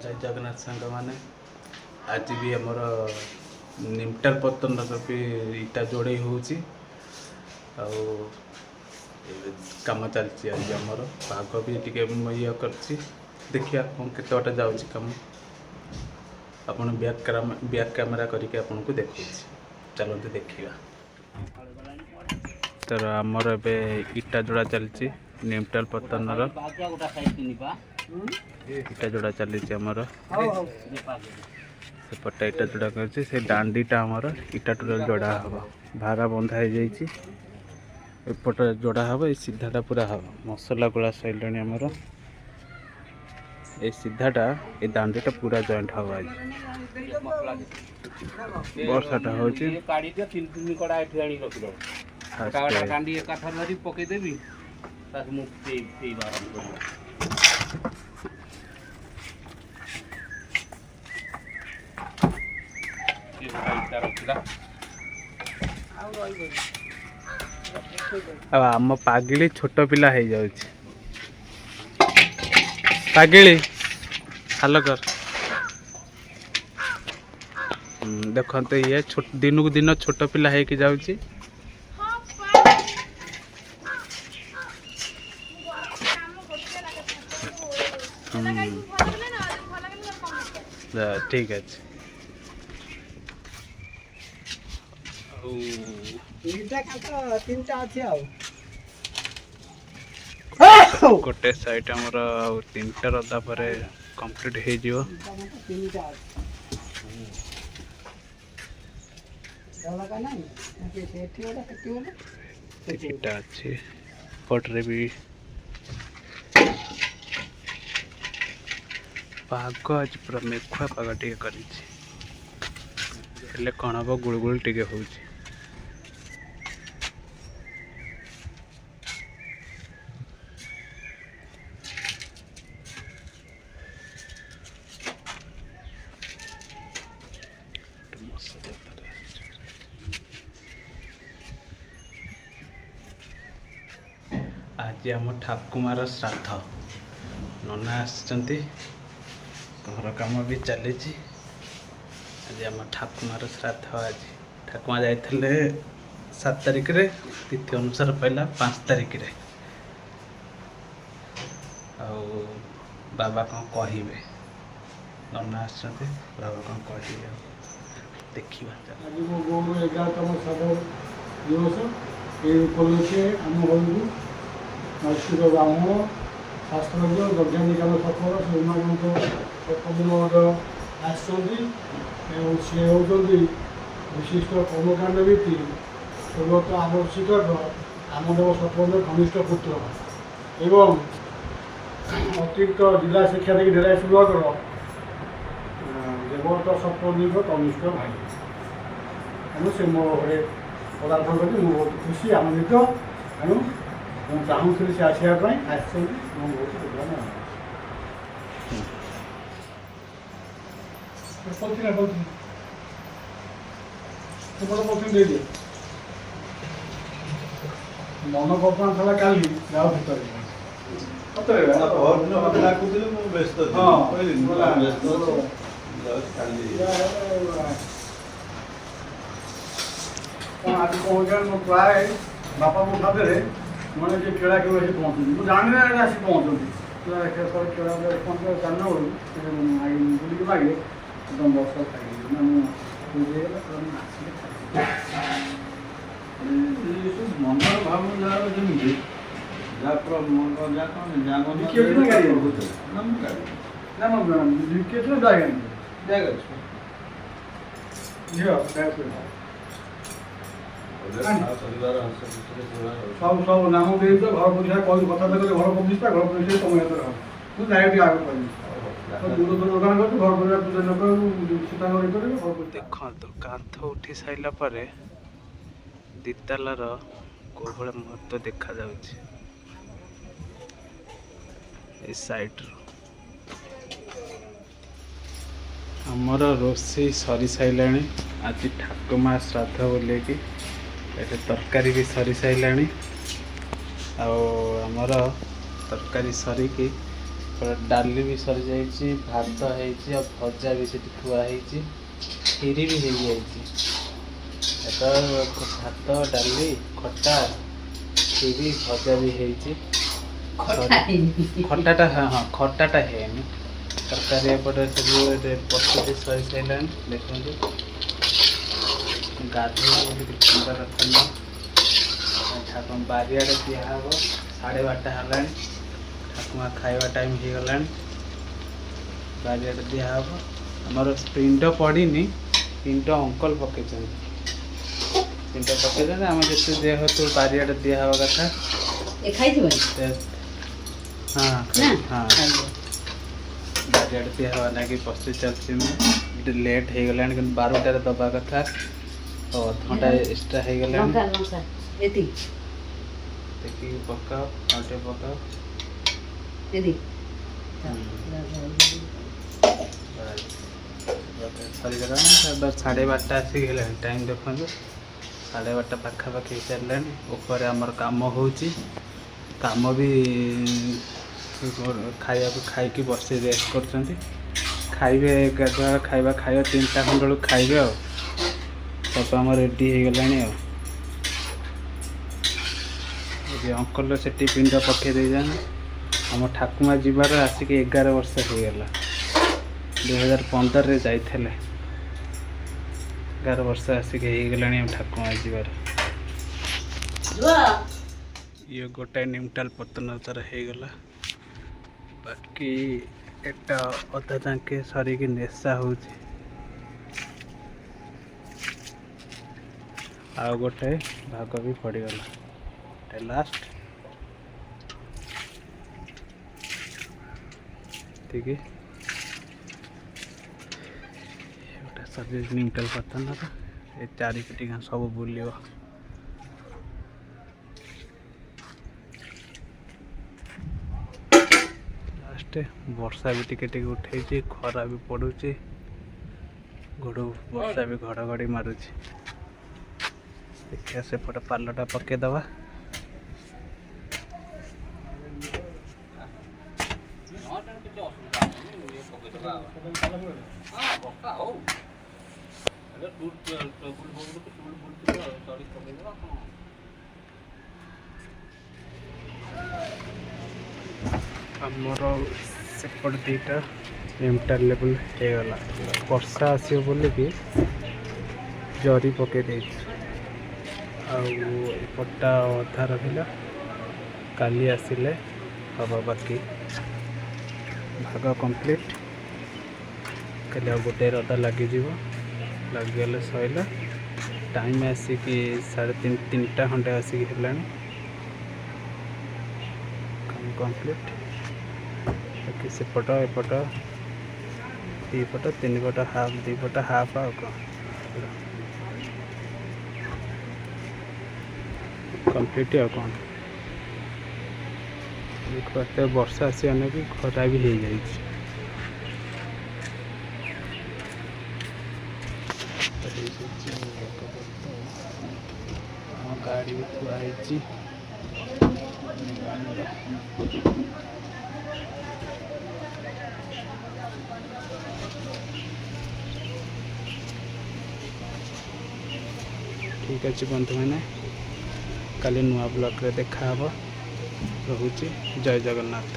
जय जगन्नाथ सांग मैंने आज भी आमर निमटाल पतन भी इटा जोड़े होची कम चलती आज आमर पाग भी टे ये कर देखिए कौन केत बाटा जाऊँ कम आपन बैक कैमेरा करके आपन को देखा चलते देखा तर आमर ए इटा जोड़ा चलती निमटाल पतन इटा जोड़ा चली आमर सेपटा इटा जोड़ा कर डांडीटा आमर इटा टोटाल जोड़ा हम भारा बंधा हो एपट जोड़ा हम ये सीधाटा पूरा हम मसला गुड़ा सैलानी आमर ये सीधाटा ये दांडीटा पूरा जॉइंट हम आज वर्षाटा हूँ पकईदेवी आम पागिली छोट पिला हो जाऊँ पागिली हाल कर देखते ये दिन को दिन छोट पिला होगी जाऊँगी ठीक अच्छे गोटे साइड आमर तीन टा रदा पर कंप्लीट हो जिवो इटा अच्छे पटरे भी पाग आज पूरा मेघुआ पाग टे कर कौन हम गुड़गुड़ टे हो आज आम ठाकुमार श्राद्ध नना आसचंती घर काम भी चली आज आम ठाकुमार श्राद्ध आज ठाकुमा जाइए 7 तारिख रे तिथि अनुसार पहला 5 तारिख रे बाबा कौन कहे नना आसचंती बाबा कौन कहे देखा नैतिक ब्राह्मण शास्त्रज्ञ वैज्ञानिक सफल से सी होती विशिष्ट कर्मकांड व्यक्ति स्वर्गत आदर्शिकर आमदेव सफल घनिष्ठ पुत्र एवं अतिरिक्त जिला शिक्षा देखिए ढेलाई सुभकर देवव्रत सफल कनिष्ठ भाई तेणु से मो घरे पदार्पण कर बहुत खुशी आनंदित तेणु मुझे चाहूँगी से आसापी बहुत दे दिए मन कल्पना था काली जाओ आज कौन प्राय बापा मो खाते मैंने जो केड़ा के वैसे पहुँचुँ मुझे जाने आसी पहुँचुँगी केड़ा पहुँच जाना बुलिक मागे एकदम बस खाई मन भाव जमी सब सब नाम दे घर प्रतिष्ठा कल कथा घर प्रतिष्ठा घर प्रतिष्ठा तुम हाथ मुझे डायरेक्ट आगे कहली दूर दूर दোकान कर घर परिवार पूजा न कर देखो कांथ उठी साइला पर दितालार कोभल महत्व देखा जाउछि ए साइड हमर रोषे सरी साइलाणी आज ठाकुमा श्राद्ध बोले कि तरकारी भी सरी साइलाणी आमर तरकारी सरिकी डाली भी सरी जाइए भात है भजा भी से थुआ खीरी भी हो भात डाली खटा खीरी भजा भी खटाटा हाँ खटाटा है तरकारी एपटे सब प्रस्तुति सरी सारे देखते गाधोई ठाकुर बारियाड़े दिहब 12:30 है ठाकुमा खाଇବା टाइम हो गला बारियाड़े दिहब आमर पिंड पड़नी पिंड अंकल पकई पिंड पकई आम जिते जेहेतु बारियाड़े दिहब कथा हाँ हाँ बारियाड़े दिहब लगे पशि चलती मुझे लेट हो गला कि 12टार दबा कथा तो अधघंटा एक्सट्रा हो गला देखिए पकाओ आटे पकाओ सरीगला 12:30 आसिक टाइम देखो 12:30 पाखापाखि चलने ऊपर आमर कम हो कम भी खाया खाई बस रेस्ट कर खाइबे गाधुआ खाଇବା खाइबा 3टा खंड बेलू खाइबे सब आम रेडी हो गला अंकल से पिंड पकई दे जाने आम ठाकुमा जीवार आसिक 11 वर्ष हो गला 2015 रे जाइए 11 वर्ष आसिक हो गला ठाकुमा जीवार ये गोटाए निमटाल पतन तार हो गला बाकी एटा अधा जाके सरिकी नेशा हो गोटे भाग भी पड़गला लास्ट ठीक है गोटे सर्विस निमटाल पतन ये 4 फीट गाँ सब बुल लास्ट वर्षा भी टिके उठे खरा भी पड़ुची घोड़ वर्षा भी घड़घड़ी मारुची देखिए सेपटे पालटा पकईदबा आमर सेपट 2टा निमटाल लेवल होगला वर्षा आसो बोल कि जरी पकई आउटा अधा रहा काली आसिले हम बाकी भाग कंप्लीट काली आ गोटे रदा लगे लगिगले सैला टाइम आसिक 3:30 खंडे आसिक है काम कंप्लीट बाकी सेपट एपट 2 पट 3 पट हाफ 2 पट हाफ आ कंप्लीट आ कौन देखते वर्षा आने भी खरा भी हो जाए गाड़ी भी थुआई ठीक अच्छे बंधु मैंने काली नुआ ब्लॉक रे देखा रोचे जय जगन्नाथ।